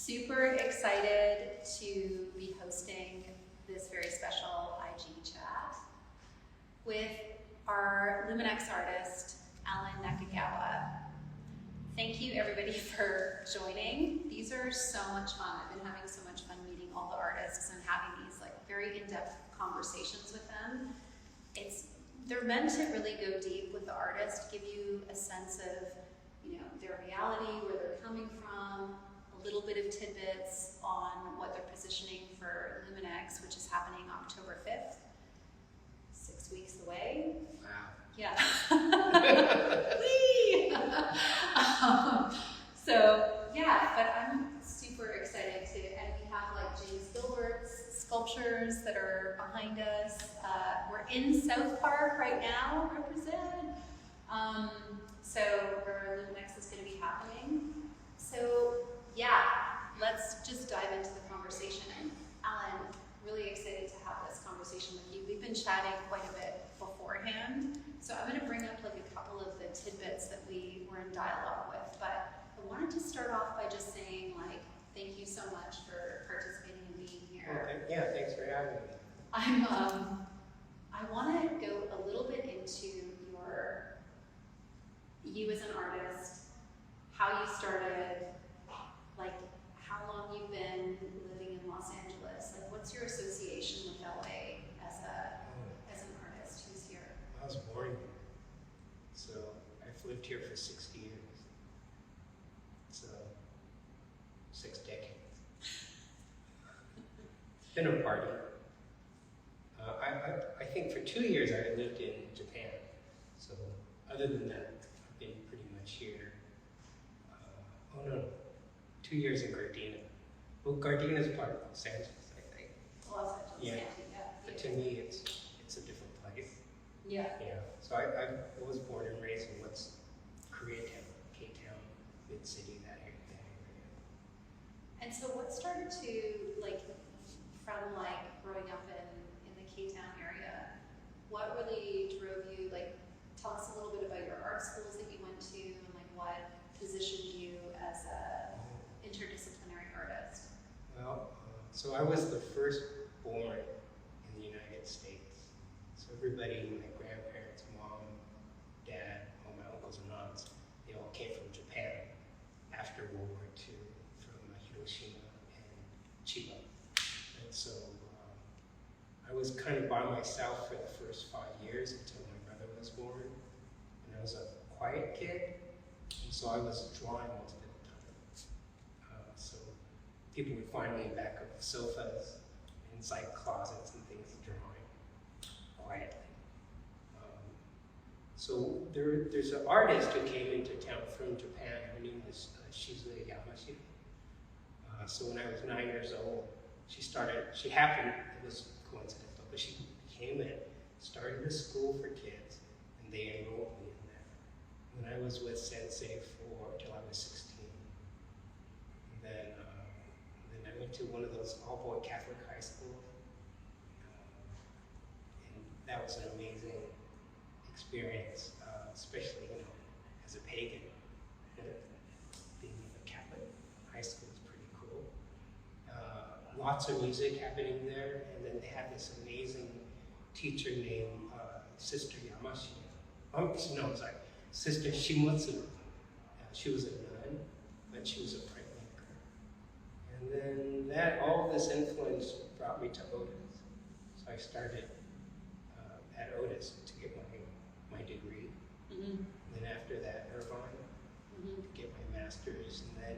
super excited to be hosting this very special IG chat with our LUMINEX artist, Nakagawa. Thank you everybody for joining. These are so much fun. I've been having so much fun meeting all the artists and having these very in-depth conversations with them. They're meant to really go deep with the artist, give you a sense of their reality, where they're coming from, a little bit of tidbits on what they're positioning for LUMINEX, which is happening October 5th, 6 weeks away. Wow. Yeah. Whee! But I'm super excited and we have James Gilbert's sculptures that are behind us. We're in South Park right now, represent. Where LUMINEX is going to be happening. Let's just dive into the conversation. And Alan, really excited to have this conversation with you. We've been chatting quite a bit beforehand, so I'm going to bring up a couple of the tidbits that we were in dialogue with. But I wanted to start off by just saying, thank you so much for participating and being here. Yeah, thanks for having me. I want to go a little bit into you as an artist, how you started, how long you've been living in Los Angeles. What's your association with LA as an artist who's here? I was born here, so I've lived here for 60 years. So 6 decades. It's been a party. I think for 2 years I lived in Japan. So other than that, I've been pretty much here. 2 years in Gardena. Well, Gardena is part of Los Angeles, I think. Los Angeles, yeah. But to me, it's a different place. Yeah. Yeah. So I was born and raised in what's Koreatown, K-Town, mid-city, that area. And so what started to, from growing up in the K-Town area, what really drove you, tell us a little bit about your art schools that you went to and what positioned you as a interdisciplinary artist? Well, so I was the first born in the United States. So everybody, my grandparents, mom, dad, all my uncles and aunts, they all came from Japan after World War II, from Hiroshima and Chiba. And so I was kind of by myself for the first 5 years until my brother was born. And I was a quiet kid, and so I was drawing most of the time. So people would find me in back of sofas, inside closets and things, drawing quietly. So there's an artist who came into town from Japan. Her name was Shizuya Yamashiro. So when I was 9 years old, she happened, it was coincidental, but she came in, started a school for kids, and they enrolled me in that. And I was with Sensei till I was 16. And then I went to one of those all-boy Catholic high schools. And that was an amazing experience, especially, as a pagan. Being in a Catholic high school is pretty cool. Lots of music happening there, and then they had this amazing teacher named Sister Yamashiro. Sister Shimotsu. She was a nun, but she was a printmaker. And then all this influence brought me to Otis. So I started at Otis to get my degree. Mm-hmm. And then after that, Irvine, to get my master's. And then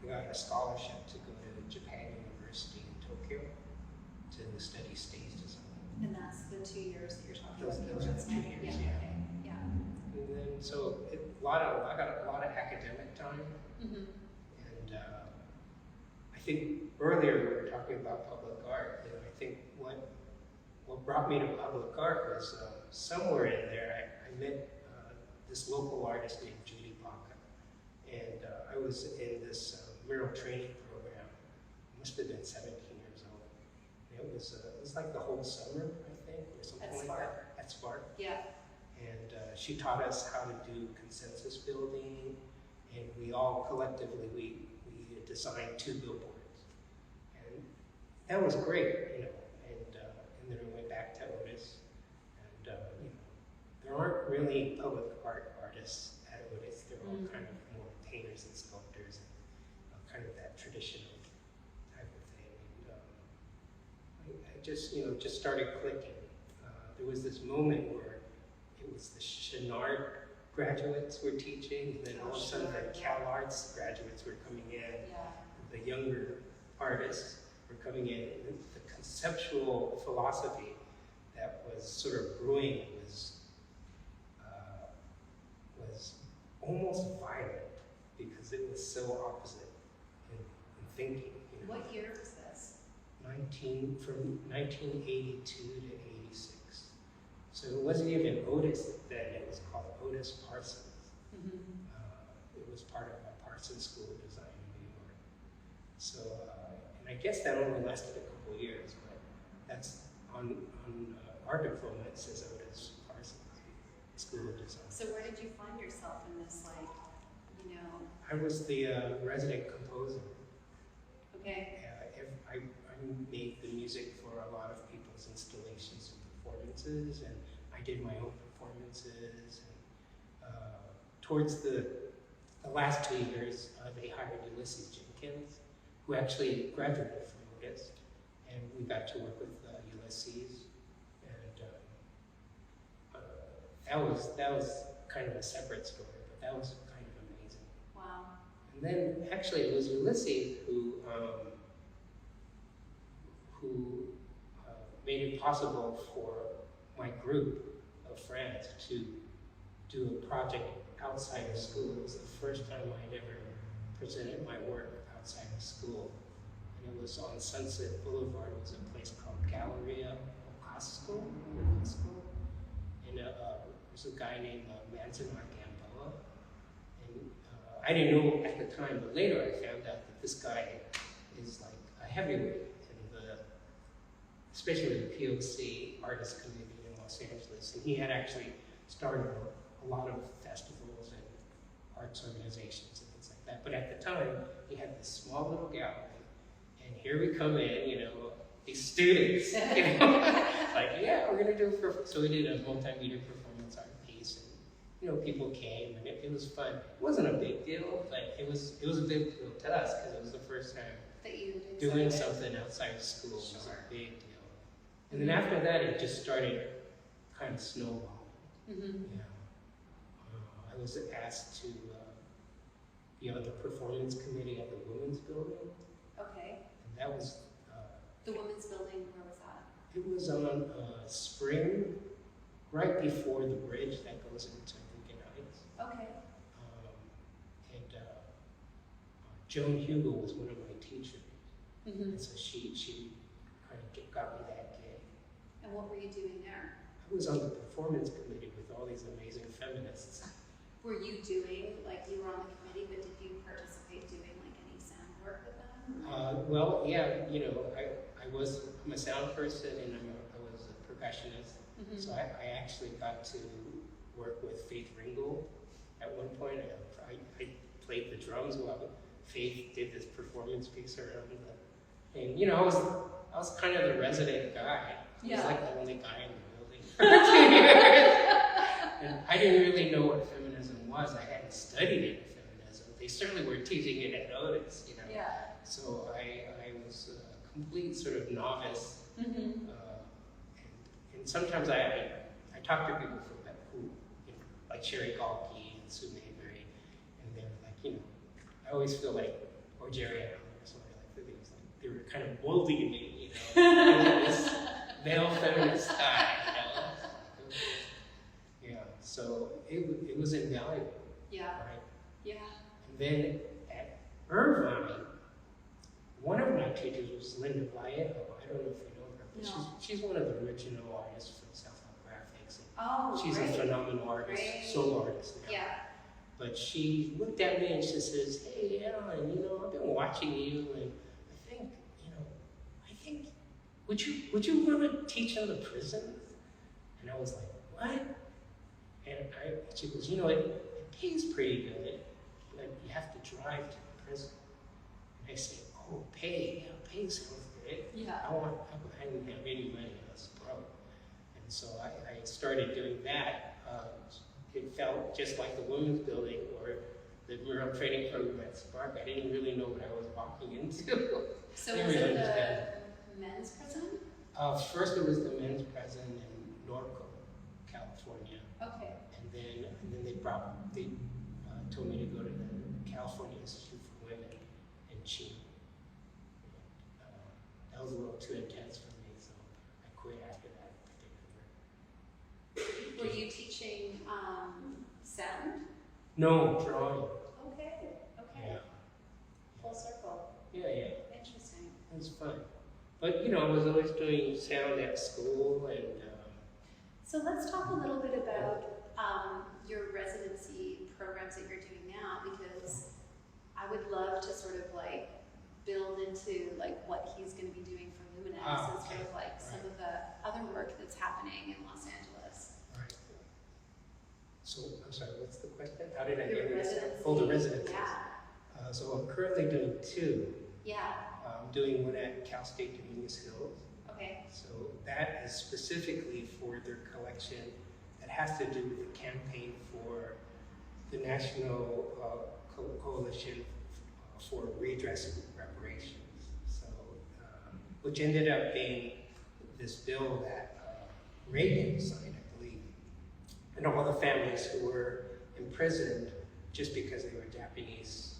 I got a scholarship to go to Japan University in Tokyo to study stage design. And that's the 2 years that you're talking about? Those are the 2 years, yeah. And then, so I got a lot of academic time. Mm-hmm. And I think earlier we were talking about public art. I think what brought me to public art was somewhere in there I met this local artist named Judy Baca. And I was in this mural training program. I must have been 17 years old. And it was like the whole summer, I think, or something like that. At Spark. Yeah. And she taught us how to do consensus building, and we all collectively, we design 2 billboards. And that was great, you know. And then I went back to Otis. And, you know, there aren't really public art artists at Otis. They're all kind of more painters and sculptors and kind of that traditional type of thing. And I just, you know, just started clicking. There was this moment where it was the Chenard graduates were teaching, and then all of a sudden the Cal Arts graduates were coming in. The younger artists were coming in. And the conceptual philosophy that was sort of brewing was almost violent because it was so opposite in thinking. You know. What year was this? From 1982 to 86. So it wasn't even Otis then, it was called Otis Parsons. It was part of Parsons School of Design in New York. So, and I guess that only lasted a couple of years, but that's on our diploma it says Otis Parsons School of Design. So where did you find yourself in this, like, you know? I was the resident composer. Okay. I made the music for a lot of people's installations and performances, and I did my own performances. And towards the last 2 years, they hired Ulysses Jenkins, who actually graduated from Otis, and we got to work with Ulysses, and that was kind of a separate story, but that was kind of amazing. Wow. And then actually it was Ulysses who made it possible for my group of friends to do a project outside of school. It was the first time I had ever presented my work outside of school. And it was on Sunset Boulevard. It was a place called Galleria Ocasco. And there was a guy named Manzanar Gamboa. And I didn't know at the time, but later I found out that this guy is like a heavyweight especially the POC Artist Committee in Los Angeles. And he had actually started a lot of festivals and arts organizations and things like that. But at the time, he had this small little gallery. And here we come in, you know, these students, you know, like, yeah, we're gonna do so we did a multimedia performance art piece. And, you know, people came and it was fun. It wasn't a big deal, but it was a big deal to us because it was the first time that you did doing something outside of school. Was a big deal. And then after that, it just started kind of snowballing. Yeah. I was asked to be on the performance committee at the Women's Building. Okay. And that was... the Women's Building, where was that? It was on Spring, right before the bridge that goes into Lincoln Heights. Okay. And Joan Hugo was one of my teachers. And so she kind of got me that gig. And what were you doing there? I was on the performance committee with all these amazing feminists. Were you doing, like, you were on the committee, but did you participate doing, like, any sound work with them? Well, yeah, you know, I'm a sound person and I was a percussionist. So I actually got to work with Faith Ringgold at one point. I played the drums while Faith did this performance piece around the thing. You know, I was kind of the resident guy. I was like the only guy in the building for 2 years. And I didn't really know what feminism was. I hadn't studied it in feminism. They certainly were teaching it at Otis, you know. Yeah. So I was a complete sort of novice. And sometimes I talk to people who, you know, like Sherry Galkey and Sue Mayberry, and they're like, you know, I always feel like, or Jerry Allen or somebody like that, they were kind of molding me, you know, into this male feminist style, you know. Yeah, so it was invaluable. Yeah. Right? Yeah. And then at Irvine, one of my teachers was Linda Vallejo. I don't know if you know her, but No. she's one of the original artists from South Graphics. Oh, She's great. a phenomenal artist, solo artist now. Yeah. But she looked at me and she says, "Hey, Alan, you know, I've been watching you, and I think, you know, would you want to teach in the prison?" And I was like, "What?" And she goes, "You know, it pays pretty good, but you have to drive to the prison." I said, oh, pay sounds great. Yeah. I didn't have any money, I was broke. And so I started doing that. It felt just like the women's building or the mural training program at Spark. I didn't really know what I was walking into. So was it the men's prison? First it was the men's prison in Norco, California. Okay. And then they told me to go to the California Institute for Women in Chino. That was a little too intense for me, so I quit after that particular. Were you teaching sound? No, drawing. Okay. Yeah. Full circle. Yeah. Interesting. It was fun. But, I was always doing sound at school and... So let's talk a little bit about your residency programs that you're doing now, because I would love to sort of like build into like what he's going to be doing for LUMINEX and sort of like some of the other work that's happening in Los Angeles. Right. So, I'm sorry, what's the question? How did I Your get this? residency. Oh, the residencies. Yeah. So I'm currently doing two. Yeah. I'm doing one at Cal State Dominguez Hills. Okay. So that is specifically for their collection that has to do with the campaign for the National Coalition for Redress and Reparations. So, which ended up being this bill that Reagan signed, I believe, and all the families who were imprisoned just because they were Japanese,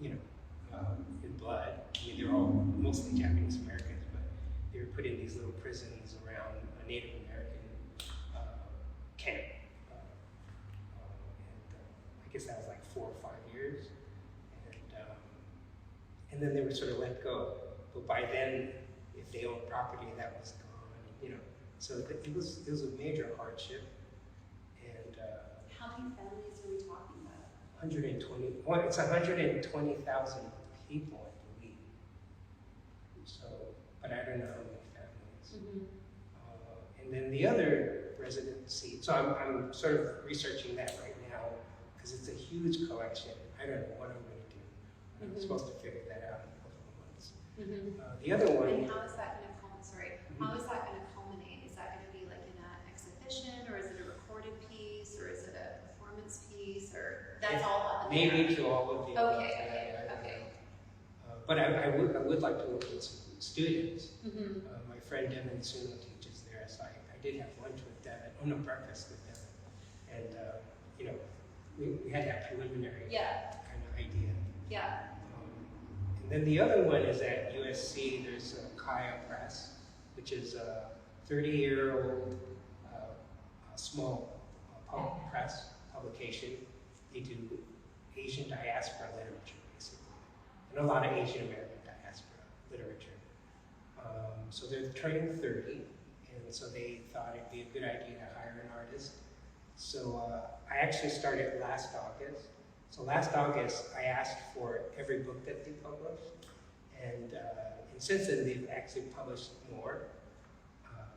in blood. I mean, they're all mostly Japanese Americans, but they were put in these little prisons around a Native American camp. I guess that was like 4 or 5 years. And then they were sort of let go. But by then, if they owned property, that was gone, So it was a major hardship. And How many families are we talking about? it's 120,000 people, I believe. So, but I don't know how many families. Mm-hmm. And then the other residency, so I'm sort of researching that right now because it's a huge collection. I don't know what I'm going to do. I'm supposed to figure that out in a couple of months. The other one. And how is that going to culminate? How is that going to culminate? Is that going to be like in an exhibition, or is it a recorded piece, or is it a performance piece, or that's all up in the air? Maybe to all of the above. Okay. But I would like to work with some students. Mm-hmm. My friend Devin Suno teaches there, so I did have lunch with Devin. Oh no, breakfast with Devin. And we had that preliminary kind of idea. Yeah. And then the other one is at USC. There's Kaya Press, which is a 30-year-old small press publication. They do Asian diaspora literature, basically, and a lot of Asian American diaspora literature. So they're turning 30, and so they thought it'd be a good idea to hire an artist. So I actually started last August. So last August, I asked for every book that they published, and since then they've actually published more.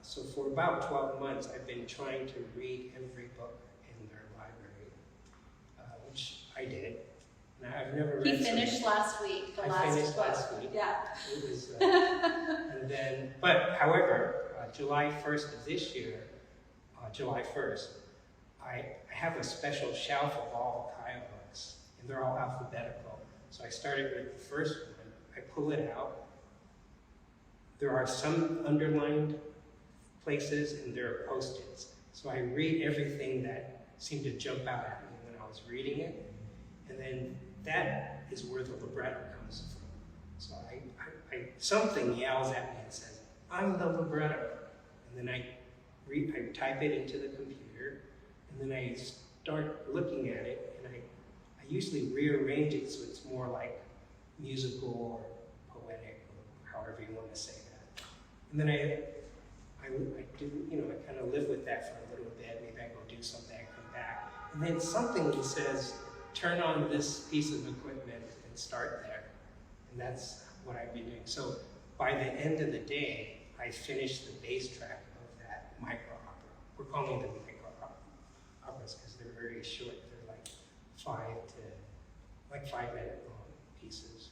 So for about 12 months, I've been trying to read every book in their library, which I did. And I've never read. He finished last week. I finished last week. Yeah. It was, and then, but however, July 1st of this year, July 1st, I have a special shelf of all Kaya books, and they're all alphabetical. So I started with the first one. I pull it out. There are some underlined places, and there are post-its. So I read everything that seemed to jump out at me when I was reading it, and then that is where the libretto comes from. So something yells at me and says, "I'm the libretto," and then I type it into the computer, and then I start looking at it, and I usually rearrange it so it's more like musical or poetic, or however you want to say that. And then I do, I kind of live with that for a little bit. Maybe I go do something, I come back, and then something says, "Turn on this piece of equipment and start there," and that's what I've been doing. So by the end of the day, I finished the bass track of that micro opera. We're calling them micro operas because they're very short. They're like 5 minute long pieces.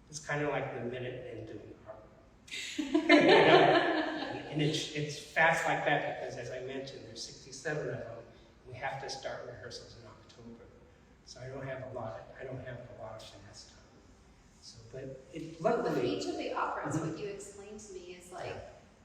It's kind of like the Minutemen doing art. You know? And it's fast like that because, as I mentioned, there's 67 of them. We have to start rehearsals in October, so I don't have a lot of finesse time. So, but it luckily. With each of the operas, what you explained to me is like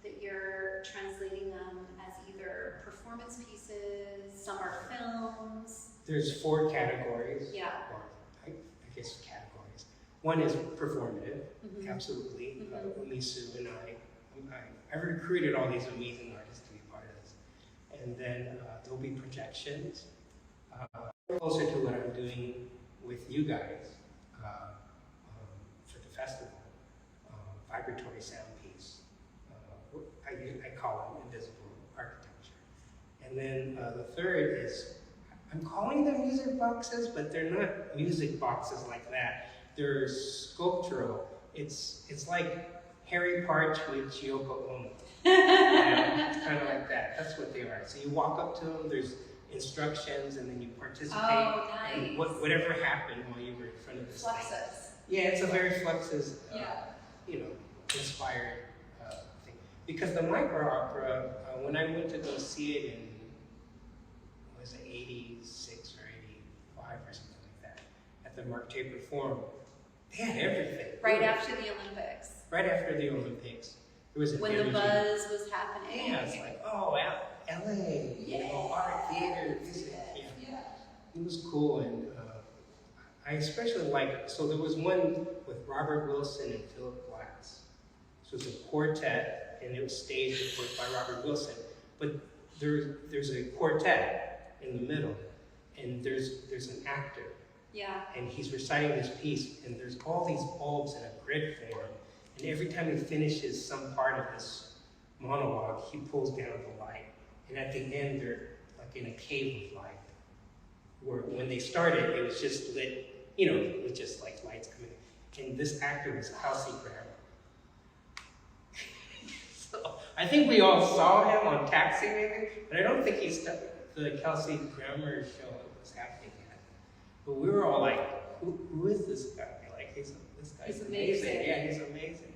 that you're translating them as either performance pieces, some are films. There's 4 categories. Yeah. Or I guess categories. One is performative, absolutely. Umisu and I recruited all these amazing artists to be part of this. And then there'll be projections. Closer to what I'm doing with you guys for the festival. Vibratory sound piece. I call it invisible architecture. And then the third is, I'm calling them music boxes, but they're not music boxes like that. They're sculptural. It's like Harry Parch with Yoko Ono. It's kind of like that. That's what they are. So you walk up to them, there's instructions, and then you participate. Oh, nice. In whatever happened while you were in front of this thing. Fluxus. Yeah, it's a very Fluxus, Yeah. inspired thing. Because the micro opera, when I went to go see it in, was it 86 or 85 or something like that, at the Mark Taper Forum, they had everything. Right after the Olympics. Right after the Olympics. There was an When energy. the buzz was happening. Yeah, it's like, oh, wow, LA, art, theater, music. Yeah. It was cool, and I especially liked, so there was one with Robert Wilson and Philip Glass. So it was a quartet, and it was staged, of course, by Robert Wilson. But there's a quartet in the middle, and there's an actor. Yeah. And he's reciting this piece, and there's all these bulbs in a grid form, and every time he finishes some part of this monologue, he pulls down the light. And at the end, they're like in a cave of light. Where when they started, it was just lit, it was just like lights coming in. And this actor was Kelsey Grammer. So I think we all saw him on Taxi maybe, but I don't think he stepped the Kelsey Grammer show was happening yet. But we were all like, who is this guy? Like, this guy's amazing. Yeah, he's amazing.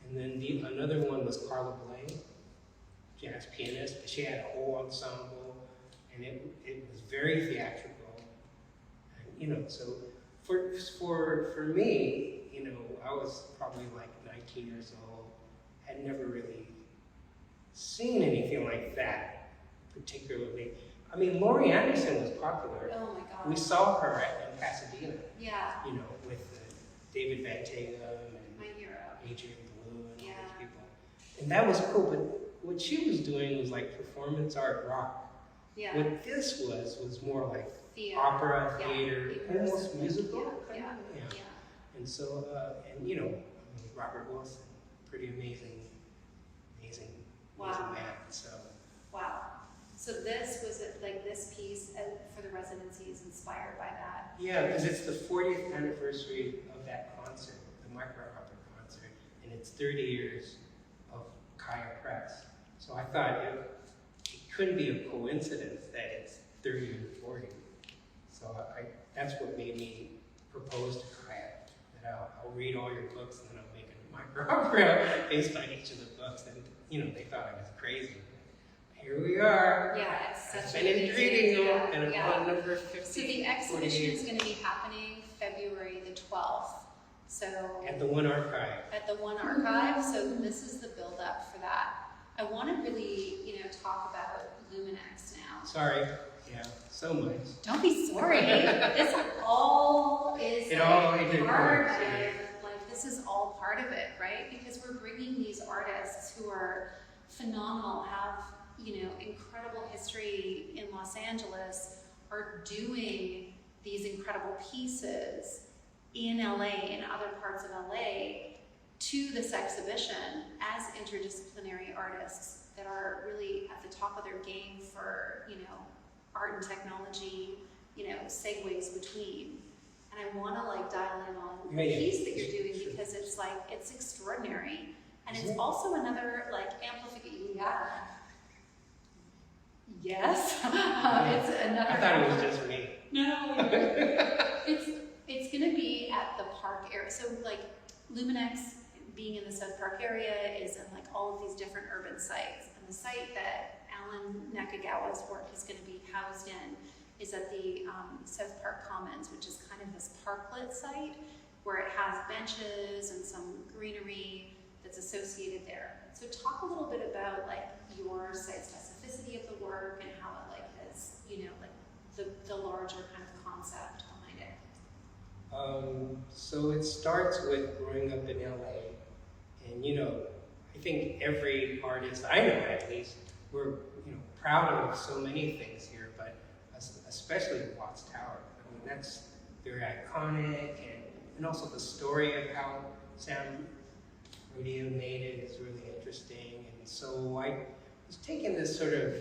And then another one was Carla Bley, jazz pianist. She had a whole ensemble, and it was very theatrical. And, so for me, I was probably like 19 years old, had never really seen anything like that, particularly. I mean, Laurie Anderson was popular. Oh my God. We saw her in Pasadena. Yeah. With David Van Tagum and My hero. Adrian Blue and all these Yeah. people. And that was cool, but what she was doing was like performance art rock. Yeah. What this was more like Theater. opera, Yeah. theater, almost musical. Yeah. And so, Robert Wilson, pretty amazing Wow. man. So. Wow. So this was like this piece for the residency is inspired by that. Yeah, because it's the 40th anniversary of that concert, the micro opera concert, and it's 30 years of Kaya Press. So I thought it couldn't be a coincidence that it's 30 and 40. So that's what made me propose to Kaya, that I'll read all your books and then I'll make a micro opera based on each of the books. And they thought I was crazy. Here we are. Yeah, it's such I've been entreating you, and I'm yeah. on number 50. So the exhibition is going to be happening February the 12th. So At the One Archive. At the One Archive. So this is the build up for that. I want to really, talk about LUMINEX now. Sorry. Yeah, so much. Don't be sorry. This all is part of it. Like this is all part of it, right? Because we're bringing these artists who are phenomenal, have incredible history in Los Angeles, are doing these incredible pieces in LA and other parts of LA to this exhibition as interdisciplinary artists that are really at the top of their game for, art and technology, segues between. And I want to dial in on the piece that you're doing because it's extraordinary. And it's also another amplification. Yeah. Yes. It's another. I thought it was just me. No. It's going to be at the park area. So LUMINEX, being in the South Park area, is in like all of these different urban sites. And the site that Alan Nakagawa's work is going to be housed in is at the South Park Commons, which is kind of this parklet site where it has benches and some greenery that's associated there. So talk a little bit about like your site specificity of the work and how it like has, you know, like the larger kind of concept behind it. So it starts with growing up in LA, and you know, I think every artist I know, at least, we're proud of so many things here, but especially Watts Tower. I mean, that's very iconic, and also the story of how Sam Rodeo made it is really interesting. And so I was taking this sort of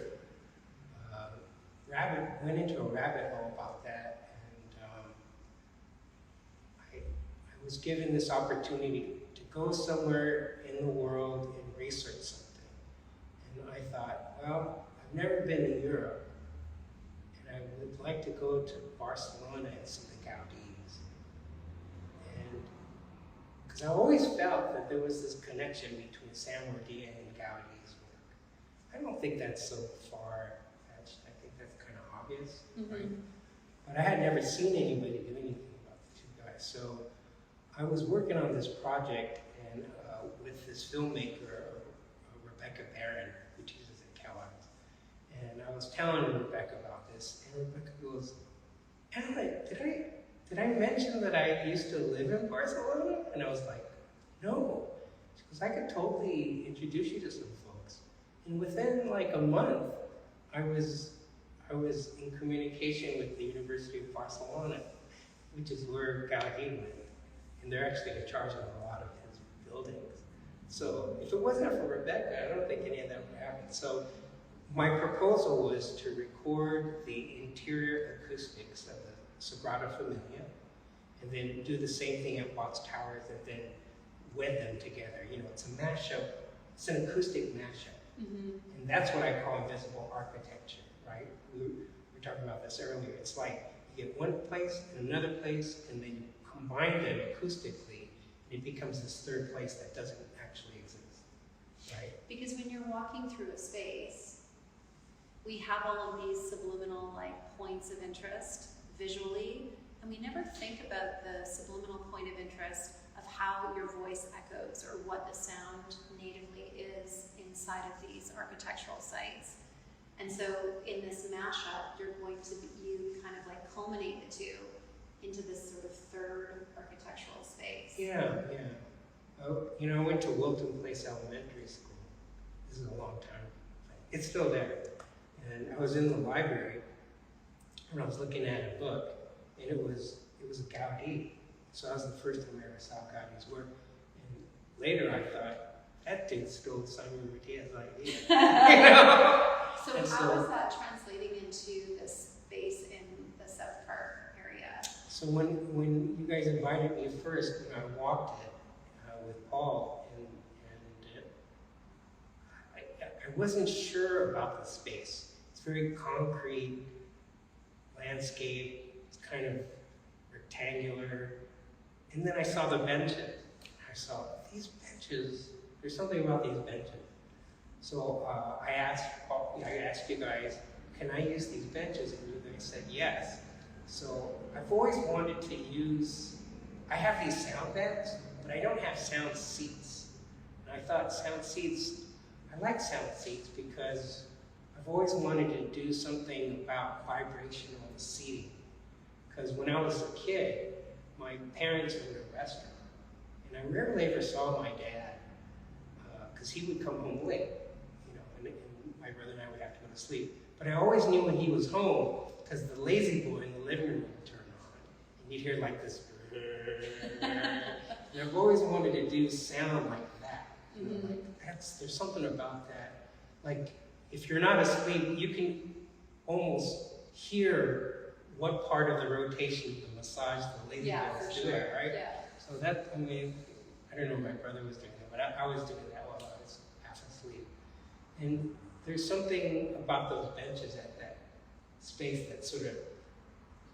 went into a rabbit hole about that, and I was given this opportunity to go somewhere in the world and research something. And I thought, well, I've never been to Europe, and I would like to go to Barcelona and see the Gaudis. And because I always felt that there was this connection between Sam Rodeo and Gaudi's work. I don't think that's so far-fetched. I think that's kind of obvious, right? But I had never seen anybody do anything about the two guys. So I was working on this project and with this filmmaker, Rebecca Barron, who teaches at Kellogg's. And I was telling Rebecca about this, and Rebecca goes, Alan, did I mention that I used to live in Barcelona? And I was like, no. She goes, I could totally introduce you to some folks. And within like a month, I was in communication with the University of Barcelona, which is where Gaudí went. And they're actually in charge of a lot of his buildings. So if it wasn't for Rebecca, I don't think any of that would happen. So my proposal was to record the interior acoustics of the Sagrada Familia, and then do the same thing at Watts Towers, and then wed them together. You know, it's a mashup. It's an acoustic mashup. And that's what I call invisible architecture, right? We were talking about this earlier. It's like you get one place and another place, and then you combine them acoustically, and it becomes this third place that doesn't actually exist, right? Because when you're walking through a space, we have all of these subliminal like points of interest visually, and we never think about the subliminal point of interest of how your voice echoes or what the sound natively is inside of these architectural sites. And so in this mashup, you're going to you kind of like culminate the two into this sort of third architectural space. Yeah. Oh, you know, I went to Wilton Place Elementary School. This is a long time. It's still there. And I was in the library, and I was looking at a book, and it was a Gaudí. So that was the first time I ever saw Gaudí's work. And later I thought, that dude stole Simon Mattia's idea. You know? So how is that translating into this space in the South Park area? So when you guys invited me first, I walked it with Paul, and I wasn't sure about the space. It's very concrete landscape. It's kind of rectangular. And then I saw the benches. I saw these benches. There's something about these benches. So I asked you guys, can I use these benches? And you guys said yes. So I've always wanted to use, I have these sound beds, but I don't have sound seats. And I thought sound seats, I like sound seats because I've always wanted to do something about vibrational seating. Because when I was a kid, my parents owned a restaurant, and I rarely ever saw my dad, because he would come home late, you know, and my brother and I would have to go to sleep. But I always knew when he was home, because the lazy boy in the living room would turn on, and you'd hear like this, and I've always wanted to do sound like that. You know, like there's something about that. Like, if you're not asleep, you can almost hear what part of the rotation the massage the lazy boy is doing, right? Yeah. So that, I mean, I don't know what my brother was doing that, but I was doing that while I was half asleep. And there's something about those benches at that space that sort of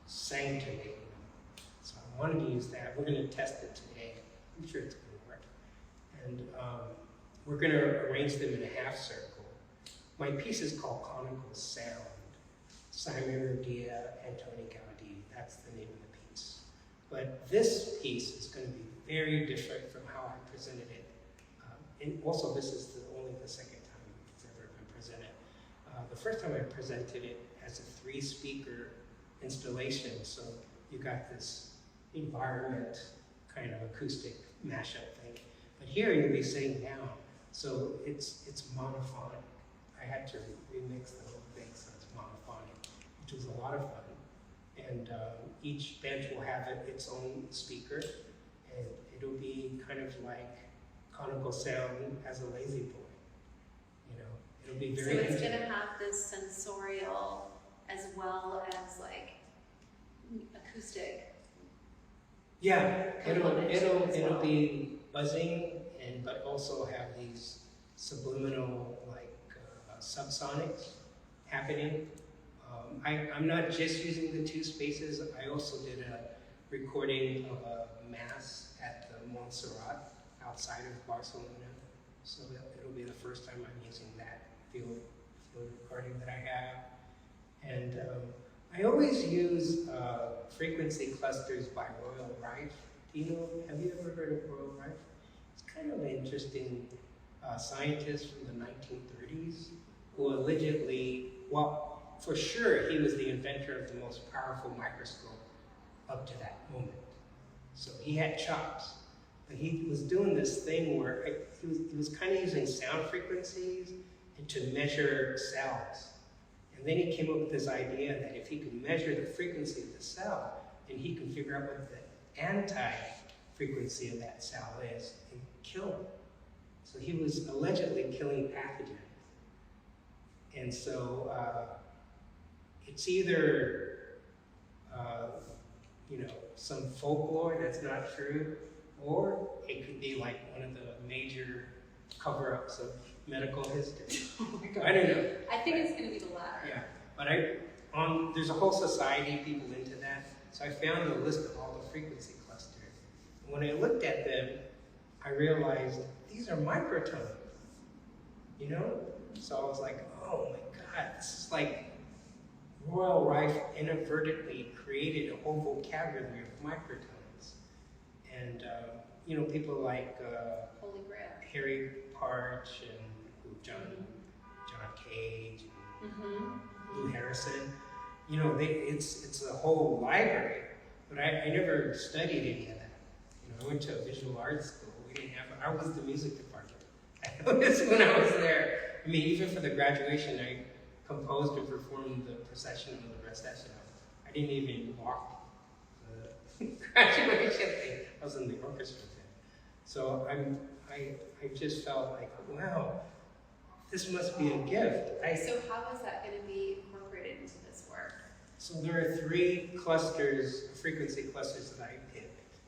sang to me. You know? So I wanted to use that. We're going to test it today. I'm sure it's going to And we're going to arrange them in a half circle. My piece is called Conical Sound. Simon Rudia, Antoni Gaudí, that's the name of the piece. But this piece is going to be very different from how I presented it. And also, this is only the second time it's ever been presented. The first time I presented it as a 3-speaker installation, so you got this environment kind of acoustic mashup thing. But here you'll be sitting down, so it's monophonic. I had to remix the whole thing so it's monophonic, which was a lot of fun. And each bench will have its own speaker, and it'll be kind of like Conical Sound as a lazy boy. You know, it'll be very. So it's going to have this sensorial as well as like acoustic. Yeah, it'll well. be buzzing, but also have these subliminal like subsonics happening. I'm not just using the 2 spaces. I also did a recording of a mass at the Montserrat outside of Barcelona, so it'll be the first time I'm using that field recording that I have. And I always use frequency clusters by Royal Rife. Have you ever heard of Royal Rife? It's kind of an interesting scientist from the 1930s who allegedly, well, for sure, he was the inventor of the most powerful microscope up to that moment. So he had chops. But he was doing this thing where he was kind of using sound frequencies to measure cells. And then he came up with this idea that if he could measure the frequency of the cell, then he can figure out what the anti-frequency of that cell is and kill it. So he was allegedly killing pathogens. And so it's either, some folklore that's not true, or it could be like one of the major cover-ups of medical history. Oh my God. I don't know. I think it's going to be the latter. Yeah, but there's a whole society of people into that. So I found a list of all the frequency clusters. And when I looked at them, I realized these are microtones. So I was like, oh my God, this is like Royal Rife inadvertently created a whole vocabulary of microtones. And, people like Holy Grail. Harry Parch and John Cage, and Lou Harrison. It's a whole library, but I never studied any of that. I went to a visual arts school. I was the music department. I noticed when I was there. I mean, even for the graduation, I composed and performed the procession of the recession. I didn't even walk the graduation thing. I was in the orchestra then. So I just felt like, wow, this must be a gift. So how is that going to be incorporated into this work? So there are 3 clusters, frequency clusters that I picked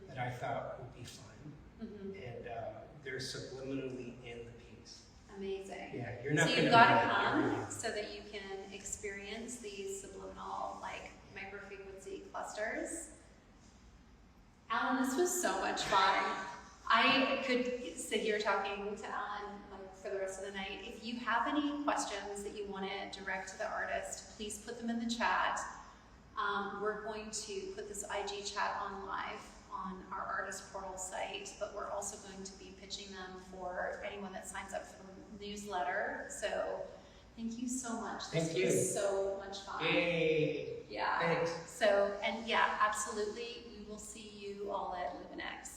that I thought would be fun. And they're subliminally in the piece. Amazing. Yeah, you're not. So going you've to got to come so that you can experience these subliminal, like microfrequency clusters. Alan, this was so much fun. I could sit here talking to Alan for the rest of the night. If you have any questions that you want to direct to the artist, please put them in the chat. We're going to put this IG chat on live on our artist portal site, but we're also going to be pitching them for anyone that signs up for the newsletter. So thank you so much. Thank you. This was so much fun. Yay! Yeah. Thanks. So, and yeah, absolutely. We will see you all at LUMINEX.